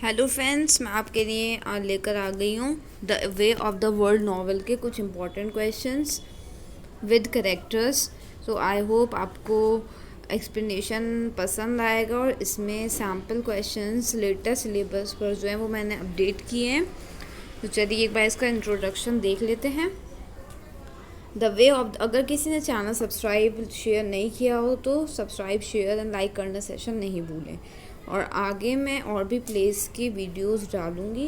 Hello friends, मैं आपके लिए लेकर आ गई हूँ the way of the world novel के कुछ important questions with characters. So I hope आपको एक्सप्लेनेशन पसंद आएगा और इसमें सैम्पल क्वेश्चंस लेटेस्ट सिलेबस पर जो है वो मैंने अपडेट किए हैं। तो चलिए एक बार इसका इंट्रोडक्शन देख लेते हैं। द वे ऑफ, अगर किसी ने चैनल सब्सक्राइब शेयर नहीं किया हो तो सब्सक्राइब शेयर एंड लाइक करना सेशन नहीं भूलें। और आगे मैं और भी प्लेस की वीडियोस डालूँगी,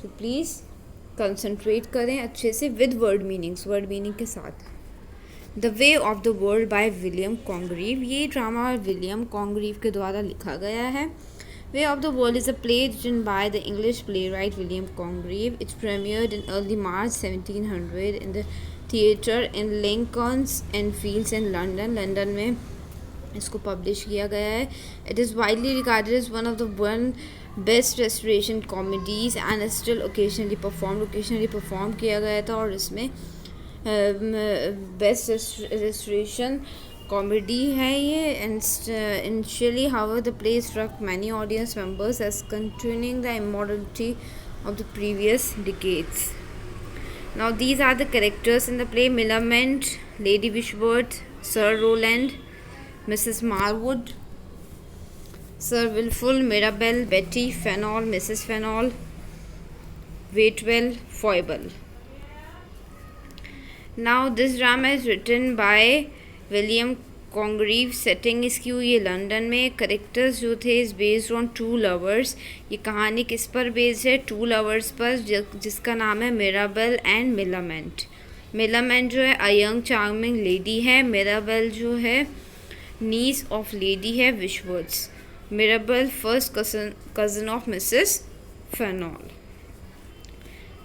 तो प्लीज़ कंसंट्रेट करें अच्छे से विद वर्ड मीनिंग के साथ। The way of the world by William Congreve, ये ड्रामा विलियम कॉन्ग्रीव के द्वारा लिखा गया है। Way of the World is a play written by the English playwright William Congreve. It premiered in early March 1700 in the theatre in Lincoln's Inn Fields in London. London में इसको publish किया गया है। It is widely regarded as one of the best restoration comedies and is still occasionally performed किया गया था। और इसमें बेस्ट रेस्टोरेशन कॉमेडी है ये। Initially, however, the play struck many audience members as continuing the immorality of the previous decades. Now, these are the characters in the play: Millamant, Lady Wishworth, Sir Rowland, Mrs. Marwood, Sir Wilful, Mirabell, Betty, Fenall, Mrs. Fenall, Waitwell, Foible. Now, this drama is written by William Congreve. Setting इसकी हुई है London में। Characters जो थे इस based on to lovers. ये कहानी किस पर बेस्ड है? टू लवर्स पर, जिसका नाम है मिराबेल एंड मिलामेंट। मिलामेंट जो है अ यंग चार्मिंग लेडी है। मिराबेल जो है नीस ऑफ लेडी है Wishfort. Mirabell first cousin of Mrs Fainall.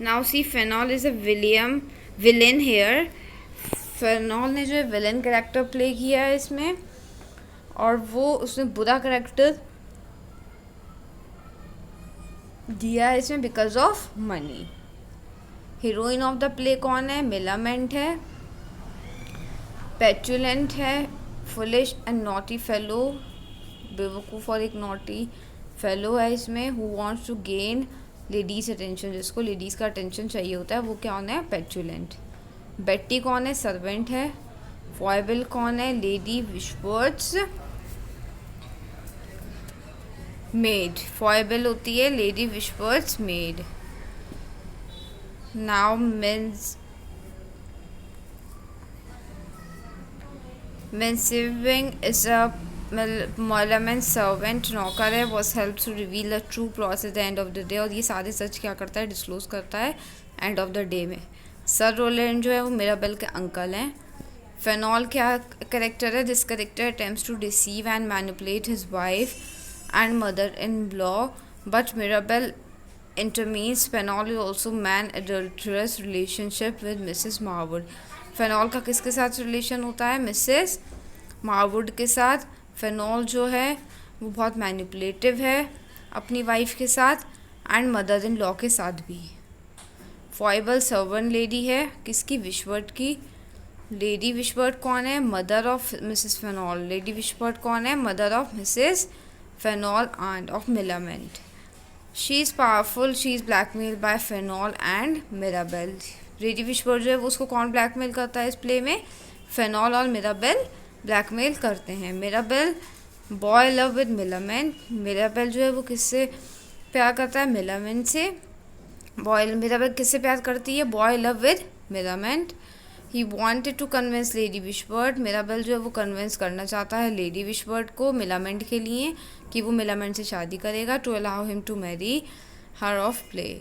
Now see, Fainall is a villain here. Fainall ने जो है विलेन कैरेक्टर प्ले किया है इसमें, और वो उसने बुरा कैरेक्टर दिया है इसमें because of money. Heroine of the play कौन है? मिलामेंट है। पेचुलेंट है, फुलिश एंड नॉटी फेलो, बेवकूफ़ और एक नॉटी फेलो है इसमें, who wants to gain ladies attention, जिसको लेडीज़ का अटेंशन चाहिए होता है, वो क्या होना है? पेचुलेंट। बेट्टी कौन है? सर्वेंट है। फॉयबल कौन है? Lady Wishfort made. फॉयबल होती है Lady Wishfort maid. Now Mincing is a Mollaman servant, नौकर है, was helped to reveal the true plot at the end of the day, और ये सारे सच क्या करता है? डिस्क्लोज करता है एंड ऑफ द डे में। सर रोलैंड जो है वो मिराबेल के अंकल हैं। फेनॉल क्या करेक्टर है? This character attempts to deceive and manipulate his wife and mother in law, but Mirabell intervenes. Fainall is also man adulterous relationship with Mrs Marwood. Fainall का किसके साथ रिलेशन होता है? Mrs मारवुड के साथ। फेनॉल जो है वो बहुत मैनिपुलेटिव है अपनी वाइफ के साथ एंड मदर इन लॉ के साथ भी। फॉयबल सर्वेंट लेडी है, किसकी? विशवर्थ की। लेडी विशवर्थ कौन है? Mother of Mrs Fainall. Lady Wishfort कौन है? Mother of Mrs Fainall and of Millamant. She is powerful, she is blackmailed by Fainall and Mirabell. Lady Wishfort जो है वो उसको कौन ब्लैकमेल करता है इस प्ले में? फेनॉल और मिराबेल ब्लैकमेल करते हैं। Mirabell boy love with Millamant. Mirabell जो है वो किससे प्यार करता है? मिलामेंट से। मिराबेल किससे प्यार करती है? Boy love with Millamant. He wanted to convince Lady Wishfort. Mirabell जो है वो कन्विंस करना चाहता है लेडी विशवर्थ को मिलामेंट के लिए कि वो मिलामेंट से शादी करेगा, to allow him to marry her of play.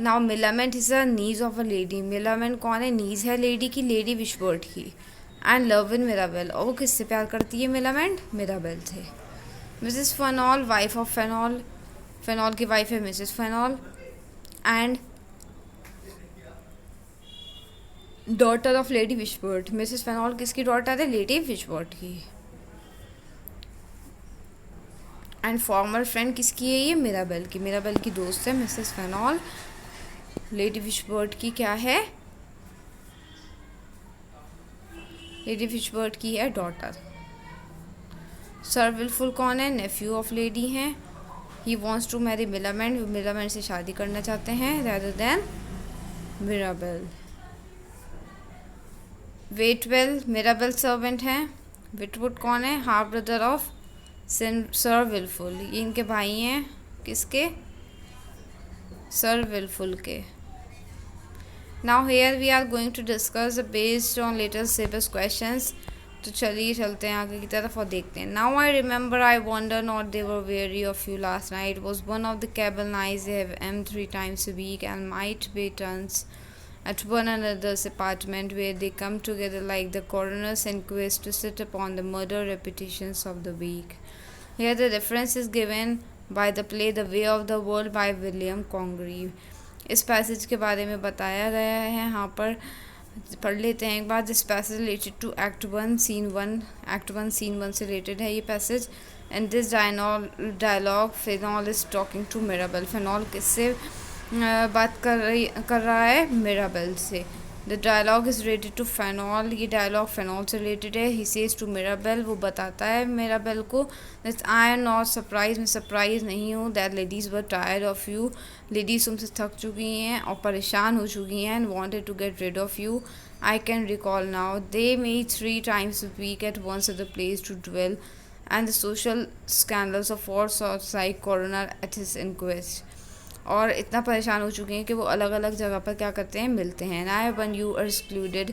Now Millamant is a niece of a lady. Millamant कौन है? नीज है लेडी की, लेडी विशवर्थ की। एंड लव विद मिराबेल, और वो किससे प्यार करती है मिलामेंट? मिराबेल से। Mrs Fainall, wife of Fainall. Fainall की वाइफ है Mrs Fainall and daughter of Lady Wishfort. Mrs Fainall किसकी डॉटर है? लेडी विशवर्थ की। एंड फॉर्मर फ्रेंड किसकी है ये? मिराबेल की। मिराबेल की दोस्त है मिसेस फेनॉल। लेडी विशवर्थ की क्या है? लेडी विशवर्थ की है डॉटर। सर विल्फुल कौन है? नेफ्यू ऑफ लेडी हैं। He wants to marry Mirabell, Mirabell से शादी करना चाहते हैं rather than Mirabell. Waitwell Mirabell servant हैं। विटवुड कौन है? Half brother of Sir Wilfull, ये इनके भाई हैं। किसके? सर विलफुल के। Now here we are going to discuss based on latest syllabus questions. तो चलिए चलते हैं आगे की तरफ और देखते हैं। Now I remember I wonder not they were very of you last night was one of the cabal nights they have am 3 times a week and might be turns at one another's apartment where they come together like the coroner's inquest to sit upon the murder repetitions of the week. Here the reference is given by the play The Way of the World by William Congreve. इस passage के बारे में बताया गया है यहाँ पर, पढ़ लेते हैं एक बार। This passage related to act 1 scene 1, act 1 scene 1 से रिलेटेड है ये passage. And this dialogue Fainall is talking to Mirabell. Fainall किससे बात कर रहा है? मिराबेल से। The dialogue is related to Fainall, ये डायलॉग फेनॉल से रिलेटेड है। ही सेज टू मिराबेल, वो बताता है मिराबेल को, that I am not surprise, मैं सरप्राइज नहीं हूँ, that ladies were tired of you, ladies तुमसे थक चुकी हैं और परेशान हो चुकी हैं, and wanted to get rid of you. I can recall now they meet 3 times a week at once at the place to dwell and the social scandals of all sorts like coroner at his inquest. और इतना परेशान हो चुके हैं कि वो अलग अलग जगह पर क्या करते हैं? मिलते हैं। I one you are excluded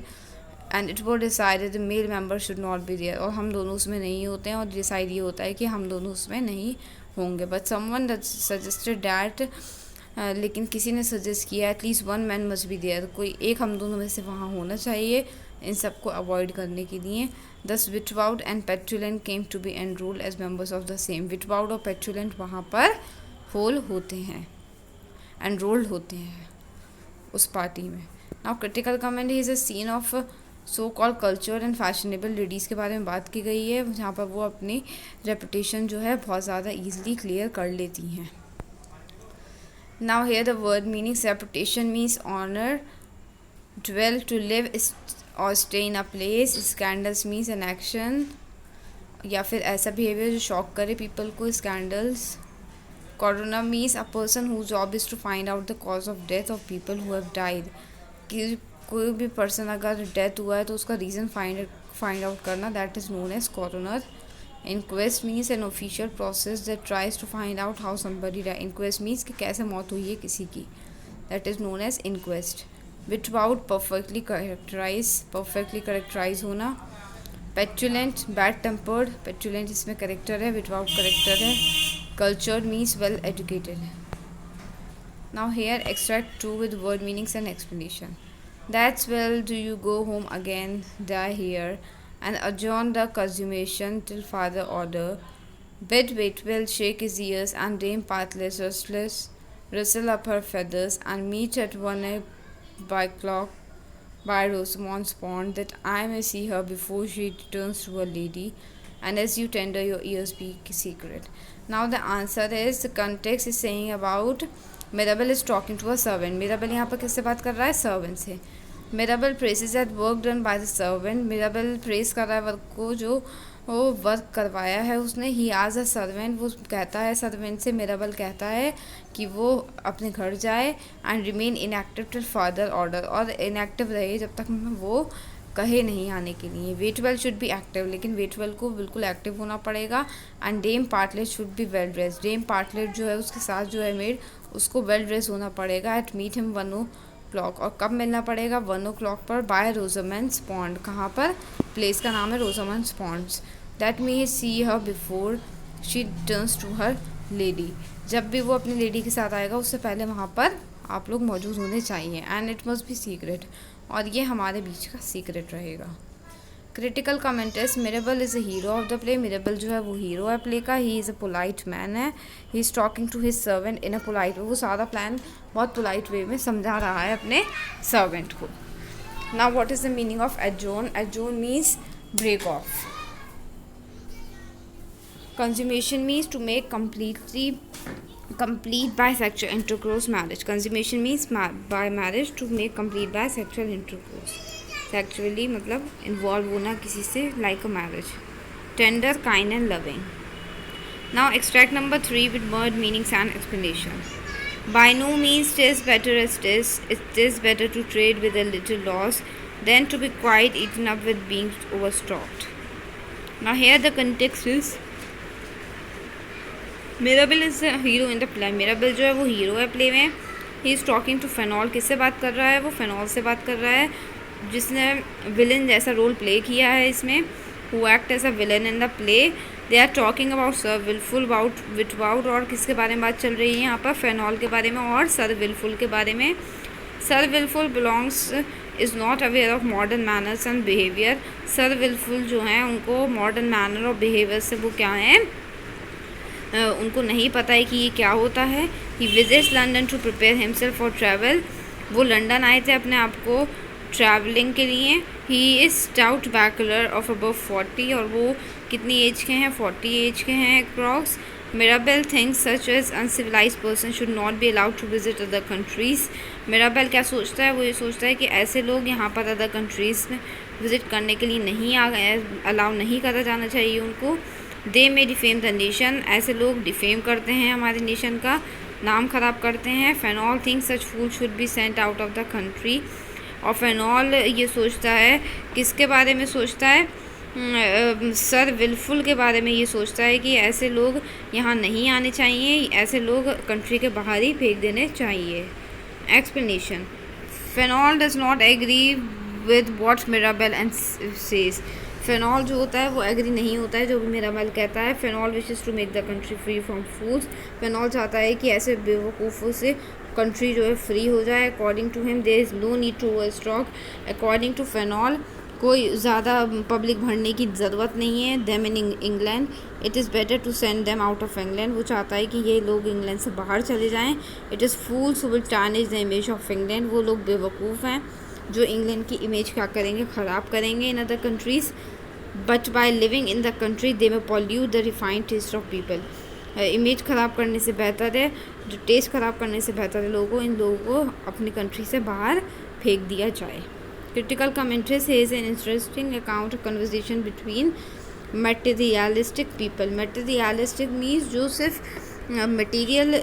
and it was decided the male member should not be there, और हम दोनों उसमें नहीं होते हैं और डिसाइड ये होता है कि हम दोनों उसमें नहीं होंगे। बट समवन सजेस्टेड डैट, लेकिन किसी ने सजेस्ट किया at least one man must be there, कोई एक हम दोनों में से वहाँ होना चाहिए इन सबको अवॉइड करने के लिए। Thus Witwoud and Petulant came to be enrolled as members of the same. Witwoud और पेटुलेंट वहाँ पर होल होते हैं, एनरोल्ड होते हैं उस पार्टी में। Now critical comment is a scene of so called culture and fashionable ladies के बारे में बात की गई है, जहाँ पर वो अपनी रेपुटेशन जो है बहुत ज़्यादा ईजिली क्लियर कर लेती हैं। Now here the word meanings. Reputation means honour, dwell to live or stay in a place. Scandals means an action या फिर ऐसा बिहेवियर जो शॉक करे पीपल को, scandals. Coroner means a person whose job is to find out the cause of death of people who have died. कि कोई भी person अगर डेथ हुआ है तो उसका रीज़न फाइंड आउट करना, that is known as coroner. Inquest means an official process that tries to find out how somebody die. Inquest means कि कैसे मौत हुई है किसी की, that is known as inquest. Without perfectly characterise होना। Petulant bad tempered, petulant इसमें character है, विदाउट करेक्टर है। Cultured means well educated. Now here extract 2 with word meanings and explanation. That's well, do you go home again, die here, and adjourn the consummation till further order. Bid Waitwell shake his ears, and Dame Pathless restless rustle up her feathers, and meet at 1 by clock by Rosamond's pond, that I may see her before she returns to her lady, and as you tender your ears be secret. Now the answer is, the context is saying about Mirabel is talking to a servant. Mirabel यहाँ पर किससे बात कर रहा है? Servant से। Mirabel praises that work done by the servant. Mirabel press कर रहा है वर्क को जो वो वर्क करवाया है उसने। ही आज अ सर्वेंट, वो कहता है सर्वेंट से, मिराबेल कहता है कि वो अपने घर जाए and remain inactive till further order, और इनएक्टिव रहे जब तक वो कहे नहीं आने के लिए। वेटवेल शुड बी एक्टिव, लेकिन वेटवेल को बिल्कुल एक्टिव होना पड़ेगा। And Dame Partlet should be well dress, Dame Partlet जो है उसके साथ जो है मेड, उसको वेल ड्रेस होना पड़ेगा। एट मीट हिम 1 o'clock, और कब मिलना पड़ेगा? 1 o'clock पर, बाय रोजामेंस पॉन्ड। कहाँ पर? प्लेस का नाम है Rosamond's Ponds. That me see her before she turns to her lady, जब भी वो अपनी लेडी के साथ आएगा उससे पहले वहाँ पर आप लोग मौजूद होने चाहिए। And it must be secret, और ये हमारे बीच का सीक्रेट रहेगा। Critical comments. Mirabell is a hero of the play, Mirabell जो है वो हीरो है प्ले का। He is a polite man है, he is talking to his servant in a polite way, वो सारा प्लान बहुत पोलाइट वे में समझा रहा है अपने सर्वेंट को। Now what is the meaning of adjourn? Adjourn means break off. Consummation means to make complete by sexual intercourse, marriage. Consummation means by marriage, to make complete by sexual intercourse. Sexually मतलब involve होना किसी से, like a marriage. Tender, kind and loving. Now extract number 3 with word meanings and explanation. By no means 'tis better as 'tis. It is better to trade with a little loss than to be quite eaten up with being overstocked. Now here the context is Mirabell is hero in the play. Mirabell जो है वो hero है play में. He is talking to Fainall. किससे बात कर रहा है? वो फेनॉल से बात कर रहा है जिसने विलन जैसा रोल प्ले किया है इसमें. Who act as a villain in the play. They are talking about Sir Wilfull about Witwoud. और किसके बारे में बात चल रही है यहाँ पर? फेनॉल के बारे में और सर विलफुल के बारे में. Sir Wilfull belongs is not aware of modern manners and behaviour. Sir Wilfull जो हैं उनको मॉडर्न मैनर और बिहेवियर से वो क्या हैं, उनको नहीं पता है कि ये क्या होता है. He visits London to prepare himself for travel. वो लंदन आए थे अपने आप को ट्रैवलिंग के लिए. He is stout bachelor of above 40. और वो कितनी एज के हैं? 40 एज के हैं approx. Mirabell thinks such as uncivilised person should not be allowed to visit other countries. Mirabell क्या सोचता है? वो ये सोचता है कि ऐसे लोग यहाँ पर अदर कंट्रीज़ में विज़िट करने के लिए नहीं आ गए, अलाउ नहीं करा जाना चाहिए उनको. दे में डिफेम द नेशन. ऐसे लोग डिफेम करते हैं हमारे नेशन का नाम ख़राब करते हैं. Fainall thinks such fool should be sent out of the country. और फेनॉल ये सोचता है, किसके बारे में सोचता है? सर विलफुल के बारे में ये सोचता है कि ऐसे लोग यहाँ नहीं आने चाहिए, ऐसे लोग कंट्री के बाहर ही फेंक देने चाहिए. Explanation. Fainall does not agree with what Mirabell and says. Fainall जो होता है वो एग्री नहीं होता है जो भी मिराबेल कहता है. Fainall wishes to make the country free from fools. Fainall चाहता है कि ऐसे बेवकूफ़ों से कंट्री जो है फ्री हो जाए. According to him there is no need to over stock. According to Fainall कोई ज़्यादा पब्लिक भरने की ज़रूरत नहीं है. Them in England. It is better to send them out of England. वो चाहता है कि ये लोग इंग्लैंड से बाहर चले जाएँ. It is fools who will tarnish the image of England. वो लोग बेवकूफ़ हैं जो इंग्लैंड की इमेज क्या करेंगे? ख़राब करेंगे in other countries. But by living in the country they may pollute the refined taste of people. Image ख़राब करने से बेहतर है, जो टेस्ट ख़राब करने से बेहतर है इन लोगों को अपनी कंट्री से बाहर फेंक दिया जाए. Critical commentary says an interesting account of conversation between materialistic people. Materialistic means जो सिर्फ मटेरियल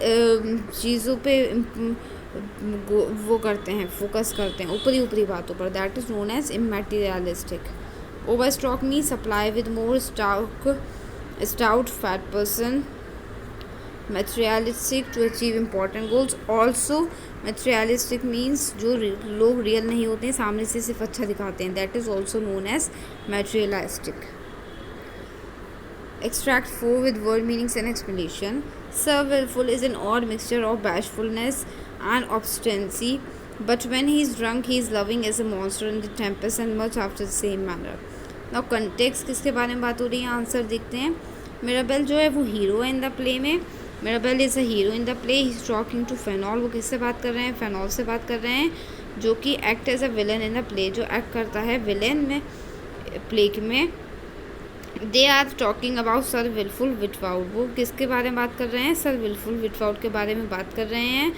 चीज़ों पे वो करते हैं, फोकस करते हैं ऊपरी बातों पर. That is known as immaterialistic. Overstock means supply with more stock, stout fat person. Materialistic to achieve important goals. Also materialistic means जो लोग रियल नहीं होते हैं, सामने से सिर्फ अच्छा दिखाते हैं. That is also known as materialistic. Extract 4 with word meanings and explanation. Sir Wilful is an odd mixture of bashfulness and obstinacy. But when he is drunk, he is loving as a monster in the tempest and much after the same manner. Now context किसके बारे में बात हो रही है? Answer देखते हैं. Mirabel जो है वो हीरो है इन द प्ले में. Mirabell is a hero in the play. He is talking to Fainall. वो किससे बात कर रहे हैं? फेनॉल से बात कर रहे हैं जो कि act as a villain in the play, जो एक्ट करता है विलन में प्ले में. They are talking about Sir Wilfull Witwoud. वो किसके बारे में बात कर रहे हैं? सर विलफुल विटवाउड के बारे में बात कर रहे हैं.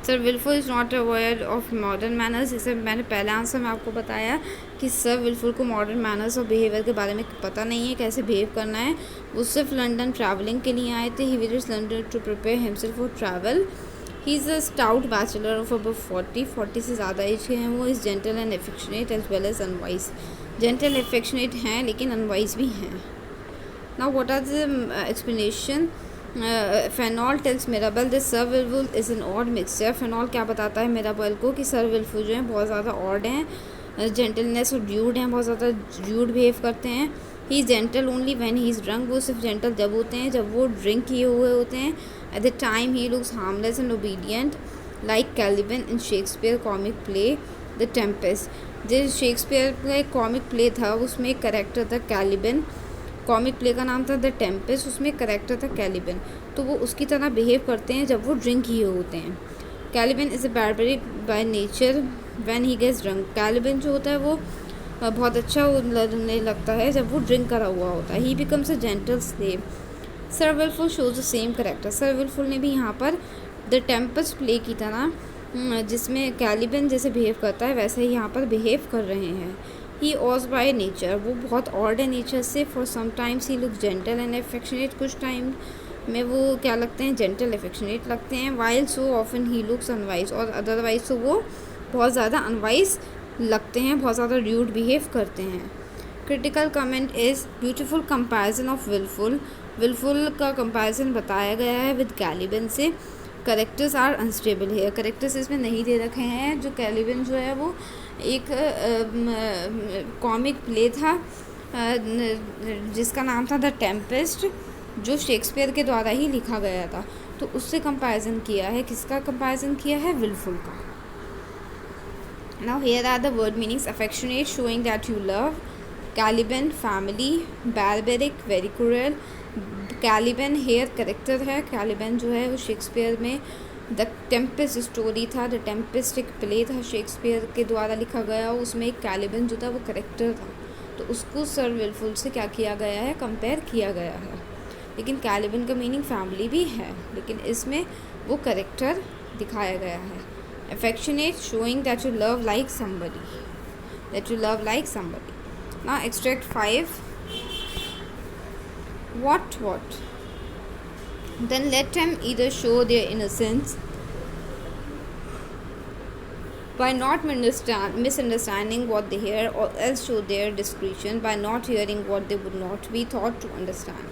Sir Wilfull is not aware of modern manners. जैसे मैंने पहले आंसर में आपको बताया कि सर विलफुल को मॉडर्न मैनर्स और बिहेवियर के बारे में पता नहीं है, कैसे बिहेव करना है. वो सिर्फ लंदन ट्रैवलिंग के लिए आए थे. He visits London to prepare himself for travel. He is a stout bachelor of above 40 से ज़्यादा एज के हैं. वो is gentle and affectionate as well as unwise. Gentle affectionate हैं लेकिन अनवाइज भी हैं. Now what are the explanation? Fainall tells Mirabell the Sir Wilfull is an odd mixture. Fainall क्या बताता है मिराबेल को कि सर विलफुल जो हैं बहुत ज़्यादा ऑड हैं, जेंटलनेस और ड्यूड हैं, बहुत ज़्यादा ड्यूड बिहेव करते हैं. He is gentle only when he is drunk. वो सिर्फ जेंटल जब होते हैं जब वो ड्रिंक किए हुए होते हैं. At the time he looks harmless and obedient like Caliban in Shakespeare comic play the Tempest. जो शेक्सपियर का एक कॉमिक प्ले था उसमें एक करेक्टर था कैलिबन. कॉमिक प्ले का नाम था द टेम्पेस्ट. उसमें एक करेक्टर था कैलिबन. तो वो उसकी तरह बिहेव करते हैं जब वो ड्रिंक किए होते हैं. Caliban is a barbaric by nature when he gets drunk. Caliban जो होता है वो बहुत अच्छा लगने लगता है जब वो ड्रिंक करा हुआ होता है. He becomes a gentle slave. Sir Wilfull shows the same character. Sir Wilfull ने भी यहाँ पर द टेम्पेस्ट प्ले की तरह जिसमें कैलिबन जैसे बिहेव करता है वैसे ही यहाँ पर बिहेव कर रहे हैं. He odd by nature. वो बहुत ऑड है नेचर से. For some times he looks gentle and affectionate. कुछ टाइम में वो क्या लगते हैं, जेंटल एफेक्शनेट लगते हैं, while so often he looks unwise, और अदरवाइज तो वो बहुत ज़्यादा अनवाइज लगते हैं, बहुत ज़्यादा र्यूड बिहेव करते हैं। Critical comment is beautiful comparison of Wilfull, Wilfull का कंपैरिजन बताया गया है विद कैलिबन से। करेक्टर्स आर अनस्टेबल है, करेक्टर्स इसमें नहीं दे रखे हैं। जो कैलिबन जो है वो एक कॉमिक प्ले था जिसका नाम था द टेम्पेस्ट, जो शेक्सपियर के द्वारा ही लिखा गया था, तो उससे कंपैरिजन किया है। किसका कंपैरिजन किया है? विलफुल का। Now here are the word meanings. Affectionate showing that you love, Caliban family, barbaric very cruel. Caliban here character है, कैलिबन जो है वो शेक्सपियर में द टेम्पेस्ट स्टोरी था, द टेम्पेस्ट एक प्ले था शेक्सपियर के द्वारा लिखा गया, उसमें एक कैलिबन जो था वो करेक्टर था, तो उसको सर विलफुल से क्या किया गया है? कंपेयर किया गया है। लेकिन कैलिबन का मीनिंग फैमिली भी है, लेकिन इसमें वो करेक्टर दिखाया गया है। Affectionate showing that you love like somebody, that you love like somebody. Now extract 5। What? Then let them either show their innocence by not misunderstanding what they hear, or else show their discretion by not hearing what they would not be thought to understand.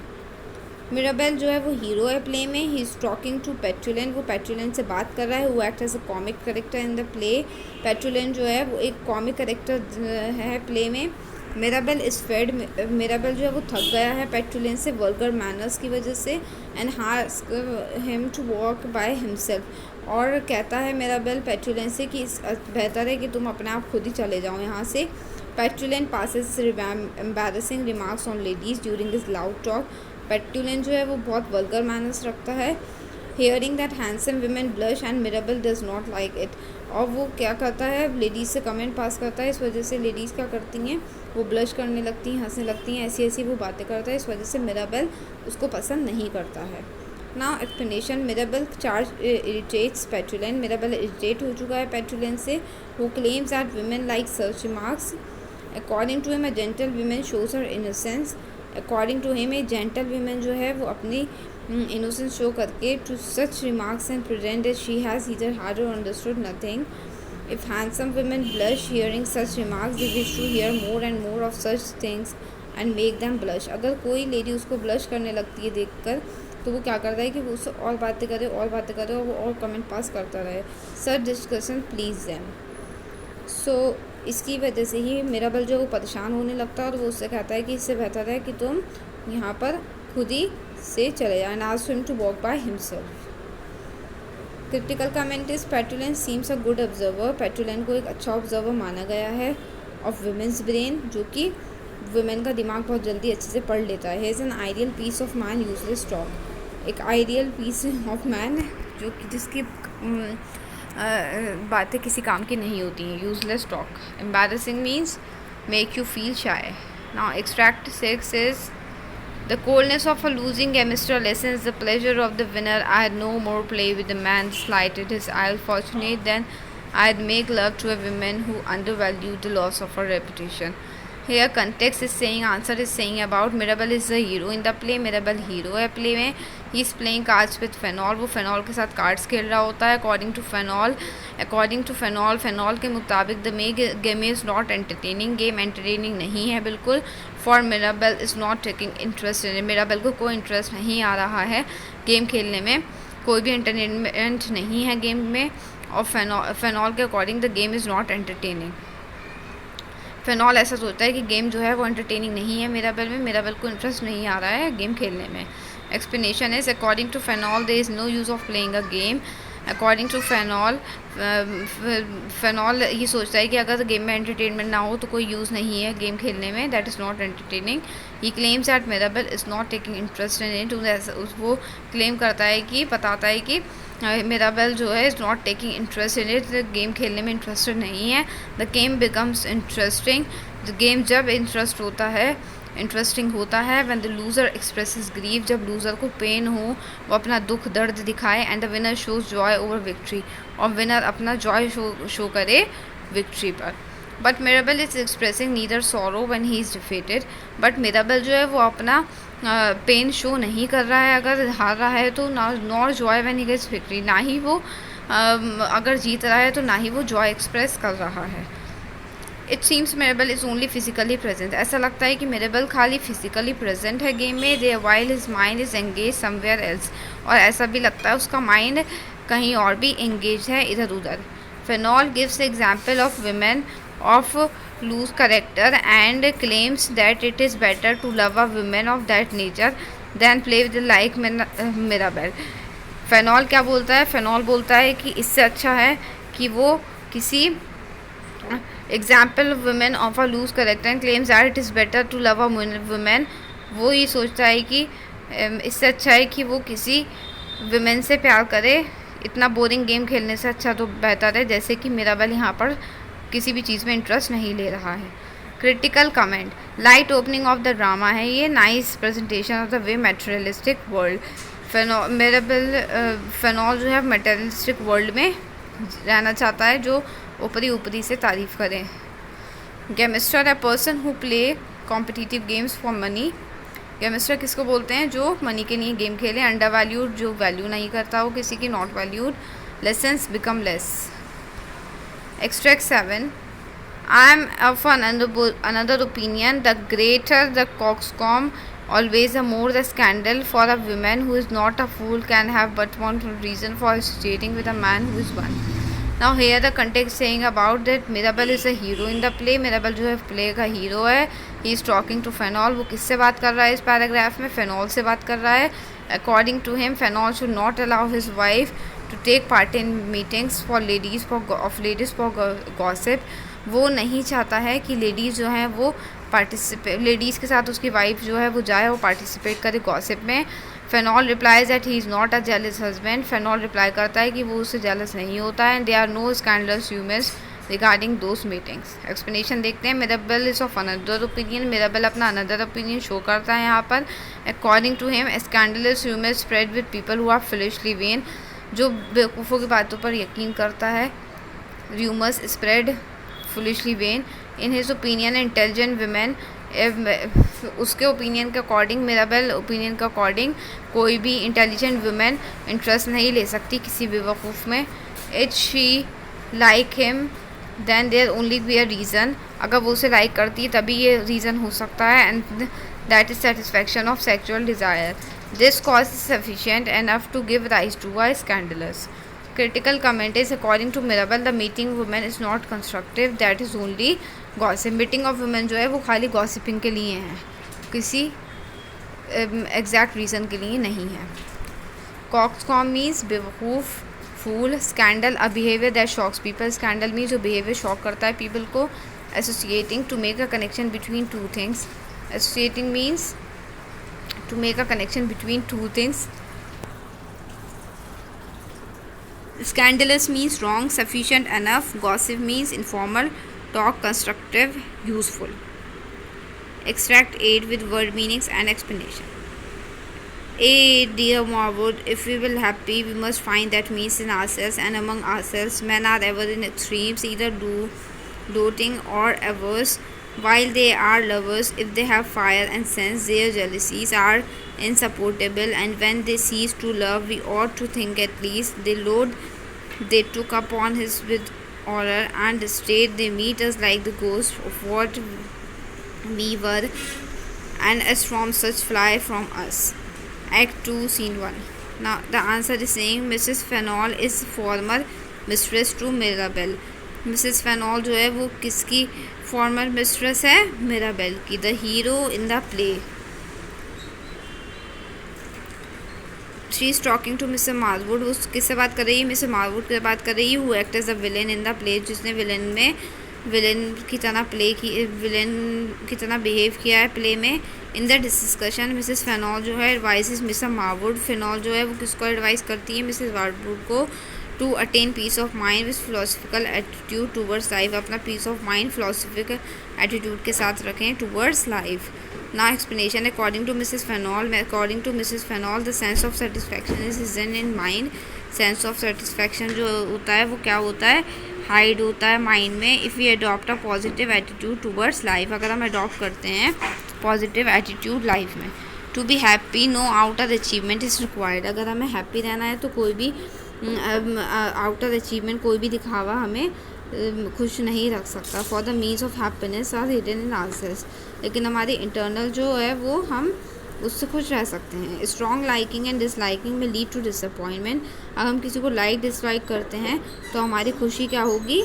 Mirabell जो है वो hero है play में, he is talking to Petulant, वो Petulant से बात कर रहा है, वो act as a comic character in the play. Petulant जो है वो एक कॉमिक करेक्टर है प्ले में। मिराबेल इज़ फेड, मिराबेल जो है वो थक गया है पेट्रुलेंट से वर्गर मैनर्स की वजह से, and ask him to walk by himself, और कहता है मिराबेल पेट्रुलेंट से कि बेहतर है कि तुम अपने आप खुद ही चले जाओ यहाँ से। Petulant passes embarrassing remarks on ladies during his loud talk, Petulant जो है वो बहुत वर्गर मैनर्स रखता है। Hearing that handsome women blush and Mirabell does not like it, और वो क्या करता है, लेडीज़ से कमेंट पास करता है, इस वजह से लेडीज़ क्या करती हैं, वो ब्लश करने लगती हैं, हंसने लगती हैं, ऐसी ऐसी वो बातें करता है, इस वजह से मिराबेल उसको पसंद नहीं करता है। Now explanation. Mirabell charge irritates Petulant, Mirabell irritate हो चुका है पेट्रुलेंट से, वो claims that women like such remarks. According to him a gentle women shows her innocence, according to him a gentle women जो है वो अपनी इनोसेंस शो करके to such remarks and present that she has either heard or understood nothing. If handsome women blush hearing such remarks, they wish to hear more and more of such things and make them blush. अगर कोई lady उसको blush करने लगती है देखकर, तो वो क्या करता है कि वो उससे और बातें करे और वो और कमेंट पास करता रहे। सच डिस्कशन प्लीज देम। सो इसकी वजह से ही मिराबेल जो वो परेशान होने लगता है, और वो उससे कहता है कि इससे बेहतर है कि तुम यहाँ पर खुद ही से चले जाए, and ask him to walk by himself. Critical comment is Petulant seems a good observer, Petulant को एक अच्छा ऑब्जर्वर माना गया है ऑफ वुमेन्स ब्रेन, जो कि वुमेन का दिमाग बहुत जल्दी अच्छे से पढ़ लेता है। Is an ideal piece of man useless talk, एक आइडियल पीस ऑफ मैन जो कि जिसकी बातें किसी काम की नहीं होती हैं। Useless talk. Embarrassing means make you feel shy. Now extract 6 is the coldness of a losing game Mr. lessens the pleasure of the winner. I had no more play with the man slighted his isle. Fortunate then I'd make love to a woman who undervalued the loss of her reputation. Here context is saying, answer is saying about Mirabel is the hero in the play. Mirabel hero है play में, he is playing cards with Fenol, वो phenol के साथ cards खेल रहा होता है। According to Fainall के मुताबिक the game is not entertaining, game entertaining नहीं है बिल्कुल। For Mirabell is not taking interest in, Mirabell को कोई इंटरेस्ट नहीं आ रहा है गेम खेलने में, कोई भी एंटरटेनमेंट नहीं है गेम में। और फेनॉल के according the game is not entertaining, phenol ऐसा सोचता है कि गेम जो है वो एंटरटेनिंग नहीं है मिराबेल में, मिराबेल को इंटरेस्ट नहीं आ रहा है गेम खेलने में। Explanation is according to Fainall there is no use of playing a game. According to Fainall ये सोचता है कि अगर गेम में एंटरटेनमेंट ना हो तो कोई यूज़ नहीं है गेम खेलने में, that is not entertaining. He claims that Mirabell is not taking interest in it, वो क्लेम करता है कि बताता है कि मिराबेल जो है is not taking interest in it, game खेलने में इंटरेस्टेड नहीं है। The game becomes interesting, the game जब इंटरेस्टिंग होता है when the loser expresses grieve, जब लूज़र को पेन हो वो अपना दुख दर्द दिखाए। And the winner shows Joy over victory, और विनर अपना जॉय शो करे विक्ट्री पर। But Mirabell is expressing neither sorrow when he is defeated, but Mirabell जो है वो अपना पेन शो नहीं कर रहा है अगर हार रहा है तो, nor joy when he gets victory, ना ही वो अगर जीत रहा है तो ना ही वो जॉय एक्सप्रेस कर रहा है। It seems Mirabell is only physically present, ऐसा लगता है कि मिरेबल खाली फिजिकली प्रेजेंट है गेम में, there while his mind is engage somewhere else, और ऐसा भी लगता है उसका माइंड कहीं और भी एंगेज है इधर उधर। Phenol gives example of women of loose character and claims that it is better to love a woman of that nature than play with like Mirabelle। Phenol क्या बोलता है? फेनॉल बोलता है कि इससे अच्छा है कि वो किसी example of women of a loose character and claims that it is better to love a women, वो ये सोचता है कि इससे अच्छा है कि वो किसी वुमेन से प्यार करे, इतना बोरिंग गेम खेलने से अच्छा तो बेहतर है, जैसे कि मिराबेल यहाँ पर किसी भी चीज़ में इंटरेस्ट नहीं ले रहा है। Critical comment, light opening of the drama है ये, nice presentation of the way materialistic world. Phenol जो है मेटेरियलिस्टिक वर्ल्ड में रहना चाहता है जो ऊपरी से तारीफ़ करें। Gamester, a person who play competitive games for money. Gamester किसको बोलते हैं? जो मनी के लिए गेम खेले। अंडर वैल्यूड, जो वैल्यू नहीं करता हो किसी की, not valued. Lessons become less. Extract 7. I am of another opinion. The greater the coxcomb, always the more the scandal. For a woman who is not a fool can have but one reason for associating with a man who is one. Now here the context saying about that Mirabelle is a hero in the play. Mirabelle जो है play का hero है. He is talking to Fenol. वो किससे बात कर रहा है इस पैराग्राफ में? फेनॉल से बात कर रहा है. According to him, Fenol should not allow his wife to take part in meetings for ladies for gossip। वो नहीं चाहता है कि लेडीज़ जो हैं वो लेडीज़ के साथ उसकी वाइफ जो है वो जाए, वो पार्टिसिपेट करे गॉसिप में। Fainall replies that he is not a jealous husband. Fainall reply करता है कि वो उससे जेलस नहीं होता है। And there are no scandalous humours regarding those meetings. Explanation देखते हैं। Mirabell is of another opinion. Mirabell अपना अनदर ओपिनियन शो करता है यहाँ पर। According to him, scandalous humour spread with people who are foolishly vain। जो बेवकूफ़ों की बातों पर यकीन करता है। Rumours spread foolishly when. In his opinion intelligent women, उसके ओपिनियन के अकॉर्डिंग, मिराबेल ओपिनियन के अकॉर्डिंग कोई भी इंटेलिजेंट वुमेन इंटरेस्ट नहीं ले सकती किसी बेवकूफ़ में। It she like him then there only be a reason. अगर वो उसे लाइक करती है तभी ये रीज़न हो सकता है। And that is satisfaction of sexual desire. This cause is sufficient enough to give rise to a scandalous। Critical comment is, according to Mirabelle, the meeting women is not constructive, that is only gossip। Meeting of women जो है वो खाली gossiping के लिए है, किसी exact reason के लिए नहीं है। Coxcomb means बेवकूफ़, fool। Scandal, a behavior that shocks people। Scandal means जो behavior shock करता है people को। Associating, to make a connection between two things। Associating means to make a connection between two things। Scandalous means wrong, sufficient enough। Gossip means informal talk, constructive, useful। Extract 8 with word meanings and explanation। Dear Marwood, if we will happy, we must find that means in ourselves and among ourselves. Men are ever in extremes, either doting or averse, while they are lovers. If they have fire and sense, their jealousies are insupportable, and when they cease to love, we ought to think at least the load they took upon us with horror and disdain. They meet us like the ghost of what we were, and as from such fly from us। Act 2, Scene 1। Now the answer is saying Mrs. Fenol is former mistress to Mirabelle। Mrs Fainall जो है वो किसकी former mistress है? Mirabell की। The hero in the play, she is talking to Mr Marwood. वो किससे बात कर रही है? मिस्टर मार्वुड से बात कर रही है। Who act as the villain in the play, जिसने विलेन की तरह बिहेव किया है प्ले में। In the discussion, Mrs Fainall जो है एडवाइस मिस्टर मार्वुड। फेनॉल जो है वो किसको एडवाइस करती है? मिसेस मार्वुड को। To attain peace of mind with philosophical attitude towards life, अपना peace of mind philosophical attitude के साथ रखें टूवर्ड्स लाइफ। ना explanation. According to Mrs Fainall the sense of satisfaction is hidden in mind. Sense of satisfaction जो होता है वो क्या होता है? हाइड होता है माइंड में। If we adopt a positive attitude towards life, अगर हम अडॉप्ट करते हैं पॉजिटिव एटीट्यूड लाइफ में। To be happy no outer achievement is required. अगर हमें हैप्पी रहना है तो कोई भी आउटर अचीवमेंट, कोई भी दिखावा हमें खुश नहीं रख सकता। For the means of happiness are hidden in ourselves, लेकिन हमारी इंटरनल जो है वो हम उससे खुश रह सकते हैं। स्ट्रॉन्ग लाइकिंग एंड डिसलाइकिंग में लीड टू डिसअपॉइंटमेंट। अगर हम किसी को लाइक डिसलाइक करते हैं तो हमारी खुशी क्या होगी,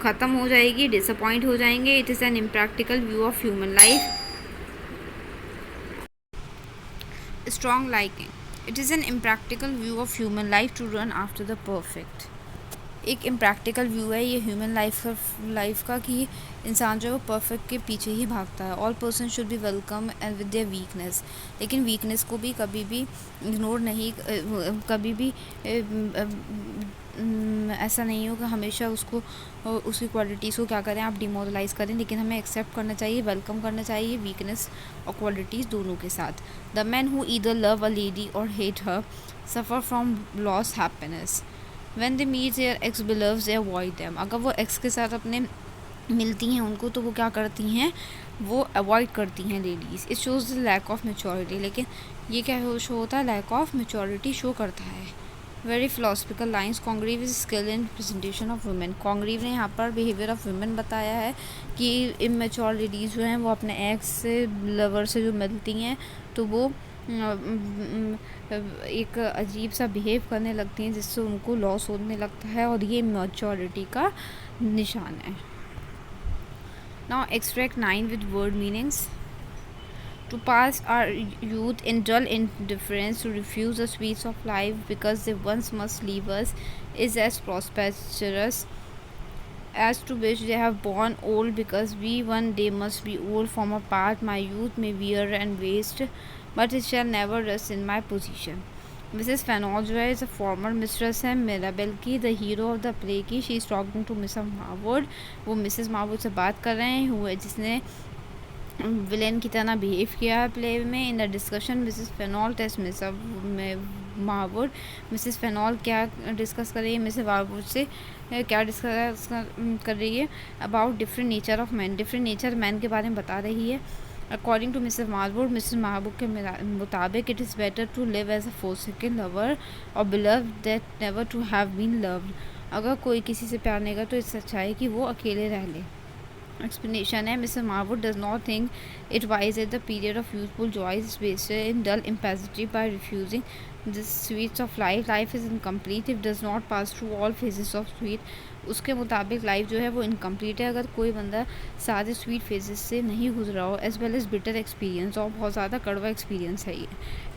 ख़त्म हो जाएगी, डिसअपॉइंट हो जाएंगे। It is an impractical view of human life. Strong liking, it is an impractical view of human life to run after the perfect. एक इम्प्रैक्टिकल व्यू है ये ह्यूमन लाइफ का कि इंसान जो है वो परफेक्ट के पीछे ही भागता है। All person should be welcome and with their weakness, लेकिन वीकनेस को भी कभी भी इग्नोर नहीं, कभी भी ऐसा नहीं हो कि हमेशा उसको उसकी क्वालिटीज़ को क्या करें, आप डिमोरलाइज करें, लेकिन हमें एक्सेप्ट करना चाहिए, वेलकम करना चाहिए वीकनेस और क्वालिटीज़ दोनों के साथ। The man who either love a lady or hate her suffer from loss happiness. When they meet their ex beloveds they avoid them। अगर वो एक्स के साथ अपने मिलती हैं उनको तो वो क्या करती हैं, वो अवॉइड करती हैं ladies. It shows the lack of maturity, लेकिन ये क्या शो होता है, लैक ऑफ मेच्योरिटी शो करता है। Very philosophical lines. Congreve is skill in presentation of women. Congreve ने यहाँ पर बिहेवियर ऑफ वुमेन बताया है कि इमेच्योर लेडीज़ जो हैं वो अपने एक्स से लवर से जो मिलती हैं तो वो एक अजीब सा बिहेव करने लगती हैं जिससे उनको लॉस होने लगता है, और ये मैच्योरिटी का निशान है। Now extract 9 with word meanings. To pass our youth in dull indifference, to refuse the sweets of life because they once must leave us, is as prosperous as to wish they have born old because we one day must be old. From a part my youth may wear and waste, but it shall never rest in my position। Mrs Fainall जो है is a former mistress है Mirabell की, the hero of the play की। She is talking to Mrs Marwood. वो Mrs मार्वुड से बात कर रहे हैं हुए जिसने विलेन की तरह बिहेव किया है प्ले में। In the discussion Mrs Fainall test Mrs Marwood. Mrs Fainall क्या डिस्कस कर रही है, मिसेस मार्वुड से क्या डिस्कस कर रही है, about different nature of man. Different nature man के बारे में बता रही है। According to Mrs Marwood, Mrs Marwood के मुताबिक it is better to live as a forsaken lover or believe that never to have been loved. अगर कोई किसी से प्यार नहीं करता तो इससे अच्छा है कि वो अकेले रह ले। Explanation है, Mr. Marwood does not think it wise at the period of youthful joy is wasted in dull impassivity by refusing the sweets of life. Life is incomplete if does not pass through all phases of sweet। उसके मुताबिक life जो है वो incomplete है अगर कोई बंदा सारे स्वीट फेजेस से नहीं गुजरा हो, as well as bitter experience, और बहुत ज़्यादा कड़वा एक्सपीरियंस है ये।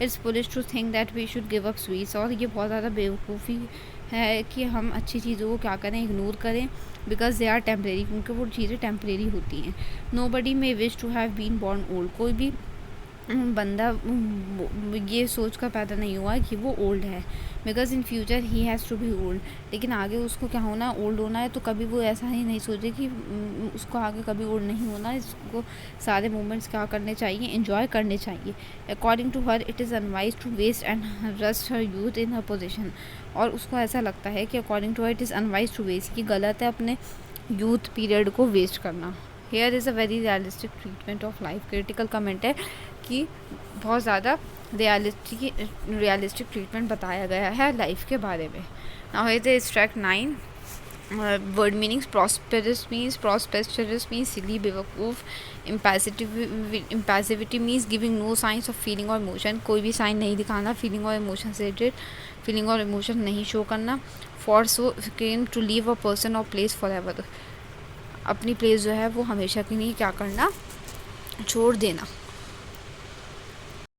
It's foolish to think that we should give up sweets, और ये बहुत ज़्यादा बेवकूफ़ी है कि हम अच्छी चीज़ों को क्या करें, इग्नोर करें, बिकॉज दे आर टेम्परेरी, क्योंकि वो चीज़ें टेम्परेरी होती हैं। Nobody may wish to have been born old. कोई भी बंदा ये सोच कर पैदा नहीं हुआ है कि वो ओल्ड है, because in future he has to be old. लेकिन आगे उसको क्या होना है, ओल्ड होना है, तो कभी वो ऐसा ही नहीं सोचे कि उसको आगे कभी ओल्ड नहीं होना है। इसको सारे मोमेंट्स क्या करने चाहिए, इन्जॉय करने चाहिए। According to her it is unwise to waste and rust her youth in her position. और उसको ऐसा लगता है कि according to her it is unwise to waste, कि गलत है अपने यूथ पीरियड को वेस्ट करना। Here is a very realistic treatment of life. Critical comment है कि बहुत ज़्यादा रियलिस्टिक ट्रीटमेंट बताया गया है लाइफ के बारे में। Now here the extract 9 word meanings. Prosperous means silly, बेवकूफ़। Impassivity means giving no science of feeling और इमोशन, कोई भी साइन नहीं दिखाना फीलिंग और इमोशन से रिलेटेड, फीलिंग और इमोशन नहीं शो करना। Forsaken, to leave a person or place forever, अपनी प्लेस जो है वो हमेशा के लिए क्या करना, छोड़ देना।